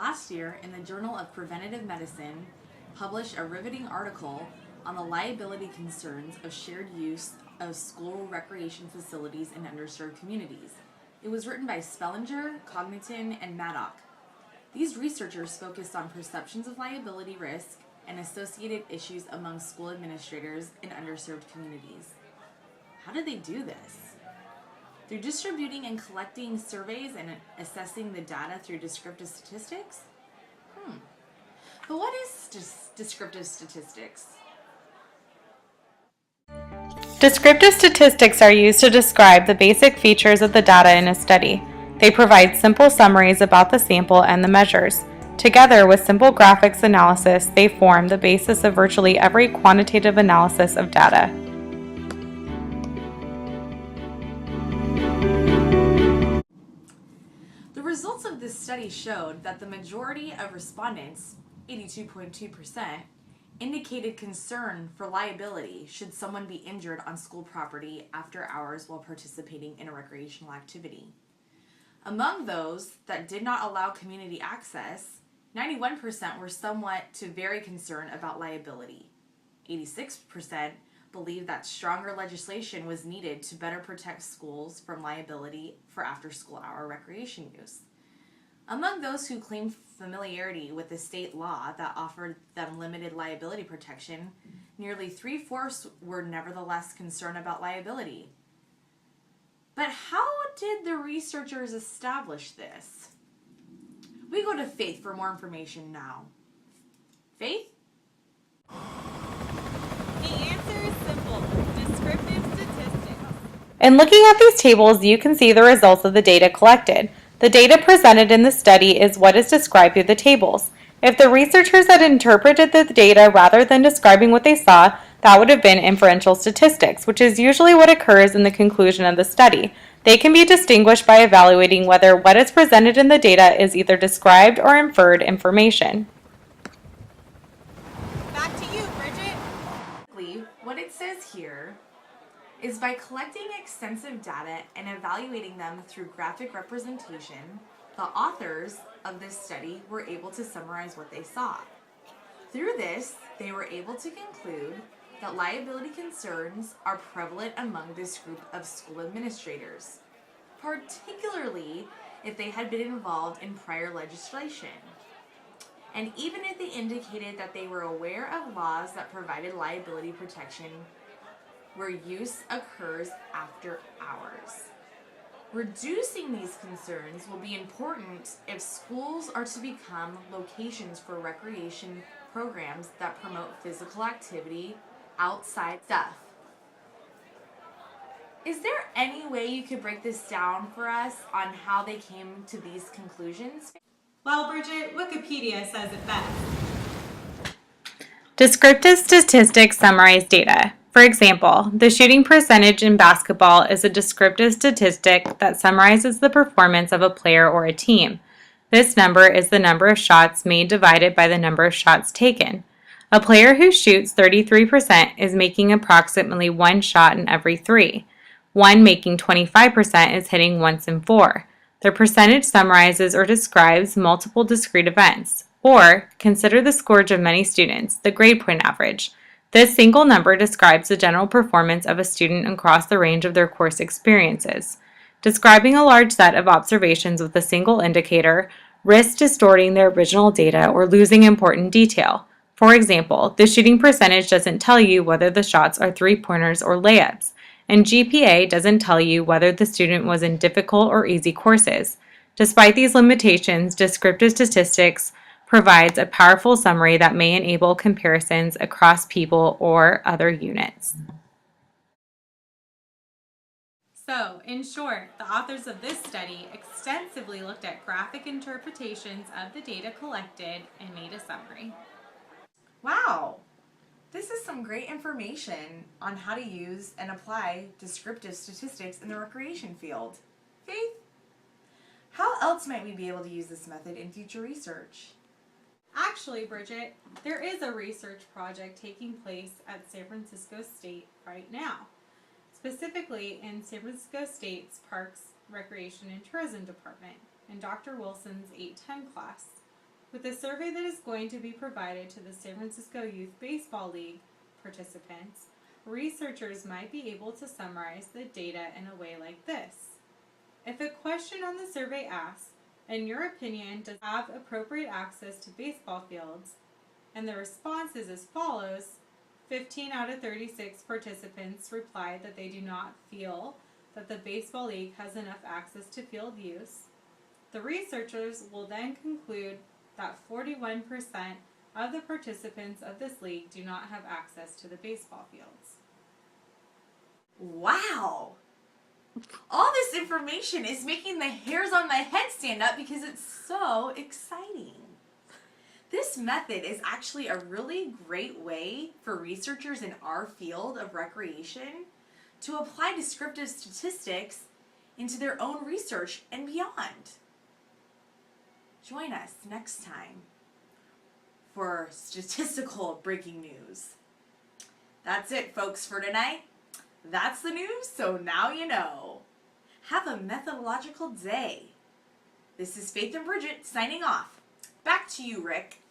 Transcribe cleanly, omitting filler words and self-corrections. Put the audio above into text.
last year in the Journal of Preventive Medicine published a riveting article on the liability concerns of shared use of school recreation facilities in underserved communities. It was written by Spellinger, Cogniton, and Maddock. These researchers focused on perceptions of liability risk and associated issues among school administrators in underserved communities. How did they do this? Through distributing and collecting surveys and assessing the data through descriptive statistics? But what is descriptive statistics? Descriptive statistics are used to describe the basic features of the data in a study. They provide simple summaries about the sample and the measures. Together with simple graphics analysis, they form the basis of virtually every quantitative analysis of data. The results of this study showed that the majority of respondents, 82.2%, indicated concern for liability should someone be injured on school property after hours while participating in a recreational activity. Among those that did not allow community access, 91% were somewhat to very concerned about liability. 86% believed that stronger legislation was needed to better protect schools from liability for after-school hour recreation use. Among those who claimed familiarity with the state law that offered them limited liability protection, nearly 3/4 were nevertheless concerned about liability. But how did the researchers establish this? We go to Faith for more information now. Faith? The answer is simple. Descriptive statistics. In looking at these tables, you can see the results of the data collected. The data presented in the study is what is described through the tables. If the researchers had interpreted the data rather than describing what they saw, that would have been inferential statistics, which is usually what occurs in the conclusion of the study. They can be distinguished by evaluating whether what is presented in the data is either described or inferred information. Back to you, Bridget. What it says here is by collecting extensive data and evaluating them through graphic representation, the authors of this study were able to summarize what they saw. Through this, they were able to conclude that liability concerns are prevalent among this group of school administrators, particularly if they had been involved in prior legislation. And even if they indicated that they were aware of laws that provided liability protection where use occurs after hours. Reducing these concerns will be important if schools are to become locations for recreation programs that promote physical activity outside stuff. Is there any way you could break this down for us on how they came to these conclusions? Well, Bridget, Wikipedia says it best. Descriptive statistics summarize data. For example, the shooting percentage in basketball is a descriptive statistic that summarizes the performance of a player or a team. This number is the number of shots made divided by the number of shots taken. A player who shoots 33% is making approximately 1 shot in every 3. One making 25% is hitting once in 4. The percentage summarizes or describes multiple discrete events. Or, consider the scourge of many students, the grade point average. This single number describes the general performance of a student across the range of their course experiences. Describing a large set of observations with a single indicator risks distorting their original data or losing important detail. For example, the shooting percentage doesn't tell you whether the shots are three-pointers or layups, and GPA doesn't tell you whether the student was in difficult or easy courses. Despite these limitations, descriptive statistics provides a powerful summary that may enable comparisons across people or other units. So, in short, the authors of this study extensively looked at graphic interpretations of the data collected and made a summary. Wow! This is some great information on how to use and apply descriptive statistics in the recreation field. Faith, how else might we be able to use this method in future research? Actually, Bridget, there is a research project taking place at San Francisco State right now, specifically in San Francisco State's Parks, Recreation, and Tourism Department in Dr. Wilson's 810 class. With the survey that is going to be provided to the San Francisco Youth Baseball League participants, researchers might be able to summarize the data in a way like this. If a question on the survey asks, in your opinion, does it have appropriate access to baseball fields? And the response is as follows: 15 out of 36 participants replied that they do not feel that the Baseball League has enough access to field use. The researchers will then conclude that 41% of the participants of this league do not have access to the baseball fields. Wow! All this information is making the hairs on my head stand up because it's so exciting. This method is actually a really great way for researchers in our field of recreation to apply descriptive statistics into their own research and beyond. Join us next time for statistical breaking news. That's it, folks, for tonight. That's the news, so now you know. Have a methodological day. This is Faith and Bridget signing off. Back to you, Rick.